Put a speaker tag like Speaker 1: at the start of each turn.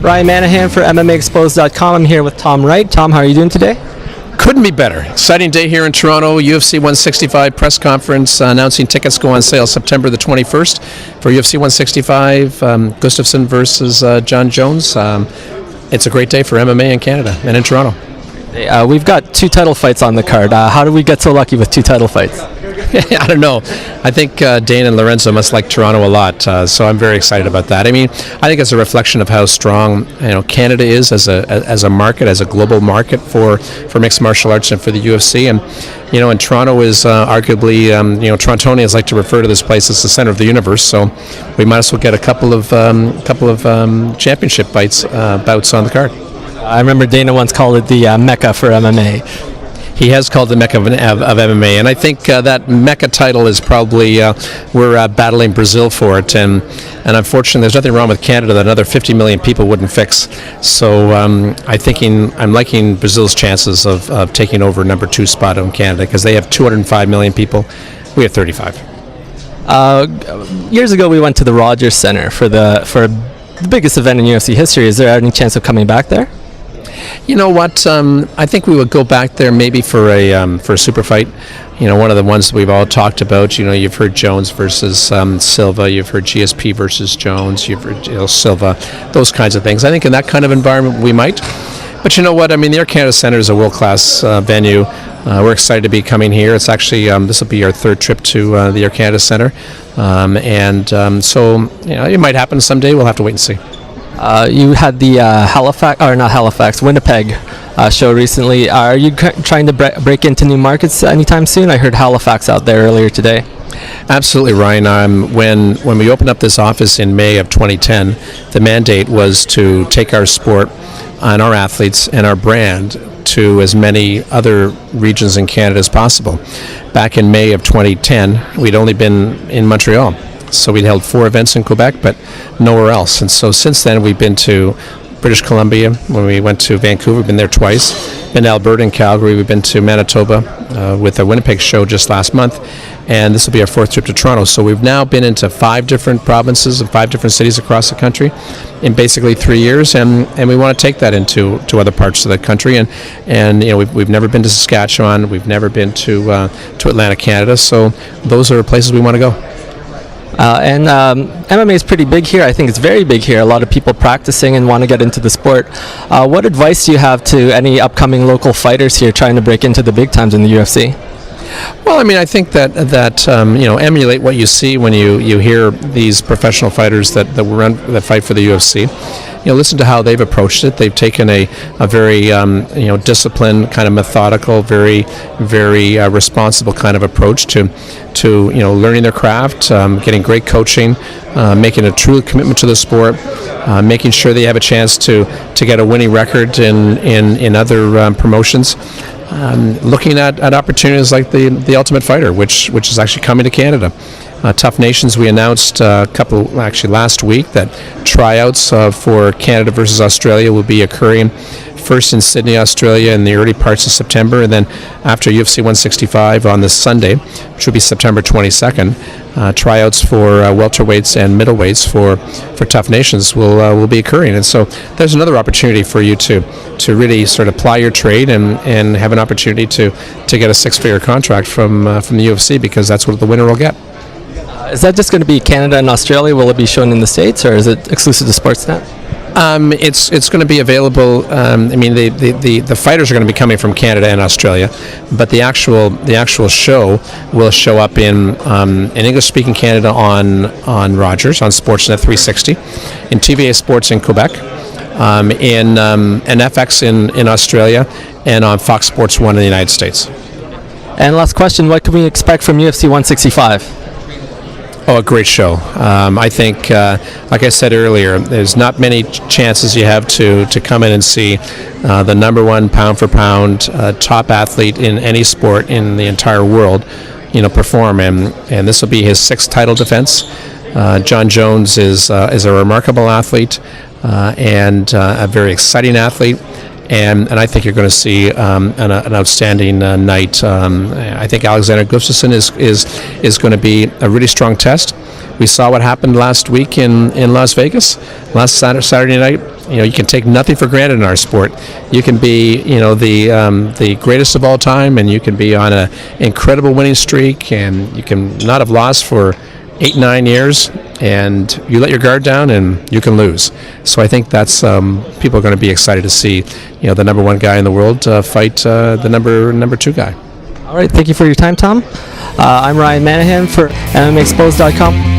Speaker 1: Ryan Manahan for MMAxposed.com. I'm here with Tom Wright. Tom, how are you doing today?
Speaker 2: Couldn't be better. Exciting day here in Toronto. UFC 165 press conference announcing tickets go on sale September the 21st for UFC 165, Gustafsson versus John Jones. It's a great day for MMA in Canada and in Toronto.
Speaker 1: We've got two title fights on the card. How did we get so lucky with two title fights?
Speaker 2: I don't know. I think Dane and Lorenzo must like Toronto a lot, so I'm very excited about that. I mean, I think it's a reflection of how strong Canada is as a market, as a global market for mixed martial arts and for the UFC. And and Toronto is arguably Torontonians like to refer to this place as the center of the universe. So we might as well get a couple of championship bouts on the card.
Speaker 1: I remember Dana once called it the Mecca for MMA.
Speaker 2: He has called the Mecca of MMA, and I think that Mecca title is probably we're battling Brazil for it, and unfortunately, there's nothing wrong with Canada that another 50 million people wouldn't fix. So I'm liking Brazil's chances of taking over number 2 spot in Canada because they have 205 million people. We have 35.
Speaker 1: Years ago, we went to the Rogers Center for the biggest event in UFC history. Is there any chance of coming back there?
Speaker 2: You know what? I think we would go back there maybe for a super fight. One of the ones that we've all talked about. You've heard Jones versus Silva. You've heard GSP versus Jones. You've heard Silva. Those kinds of things. I think in that kind of environment we might. But you know what? I mean, the Air Canada Centre is a world-class venue. We're excited to be coming here. It's actually this will be our third trip to the Air Canada Centre, so it might happen someday. We'll have to wait and see.
Speaker 1: You had the Winnipeg show recently. Are you trying to break into new markets anytime soon? I heard Halifax out there earlier today.
Speaker 2: Absolutely, Ryan. When we opened up this office in May of 2010, the mandate was to take our sport and our athletes and our brand to as many other regions in Canada as possible. Back in May of 2010, we'd only been in Montreal. So we'd held 4 events in Quebec, but nowhere else. And so since then, we've been to British Columbia. When we went to Vancouver, we've been there twice. Been to Alberta and Calgary. We've been to Manitoba with the Winnipeg show just last month. And this will be our 4th trip to Toronto. So we've now been into 5 different provinces and 5 different cities across the country in basically 3 years. And we want to take that into other parts of the country. And we've never been to Saskatchewan. We've never been to Atlantic Canada. So those are places we want to go. MMA is pretty big here. I think it's very big here. A lot of people practicing and want to get into the sport. What advice do you have to any upcoming local fighters here trying to break into the big times in the UFC? Well, I mean, I think that emulate what you see when you hear these professional fighters that fight for the UFC. Listen to how they've approached it. They've taken a very disciplined, kind of methodical, very very responsible kind of approach to learning their craft, getting great coaching, making a true commitment to the sport, making sure they have a chance to get a winning record in other promotions. Looking at opportunities like the Ultimate Fighter, which is actually coming to Canada. Tough Nations, we announced last week that tryouts for Canada versus Australia will be occurring first in Sydney, Australia in the early parts of September, and then after UFC 165 on this Sunday, which will be September 22nd, tryouts for welterweights and middleweights for Tough Nations will be occurring. And so there's another opportunity for you to really sort of ply your trade and have an opportunity to get a 6-figure contract from the UFC, because that's what the winner will get.
Speaker 1: Is that just going to be Canada and Australia? Will it be shown in the States, or is it exclusive to Sportsnet?
Speaker 2: It's going to be available. The fighters are going to be coming from Canada and Australia, but the actual show will show up in English-speaking Canada on Rogers, on Sportsnet 360, in TVA Sports in Quebec, in FX in Australia, and on Fox Sports 1 in the United States.
Speaker 1: And last question: what can we expect from UFC 165?
Speaker 2: Oh, a great show. I think, like I said earlier, there's not many chances you have to come in and see the number 1 pound-for-pound top athlete in any sport in the entire world, perform. And this will be his 6th title defense. John Jones is a remarkable athlete and a very exciting athlete. And I think you're going to see an outstanding night. I think Alexander Gustafsson is going to be a really strong test. We saw what happened last week in Las Vegas, last Saturday night.
Speaker 3: you can take nothing for granted in our sport. You can be, the greatest of all time, and you can be on an incredible winning streak, and you can not have lost for 8-9 years, and you let your guard down and you can lose. So I think that's people are going to be excited to see, the number one guy in the world fight the number two guy.
Speaker 1: All right, thank you for your time, Tom. I'm Ryan Manahan for MMAxposed.com.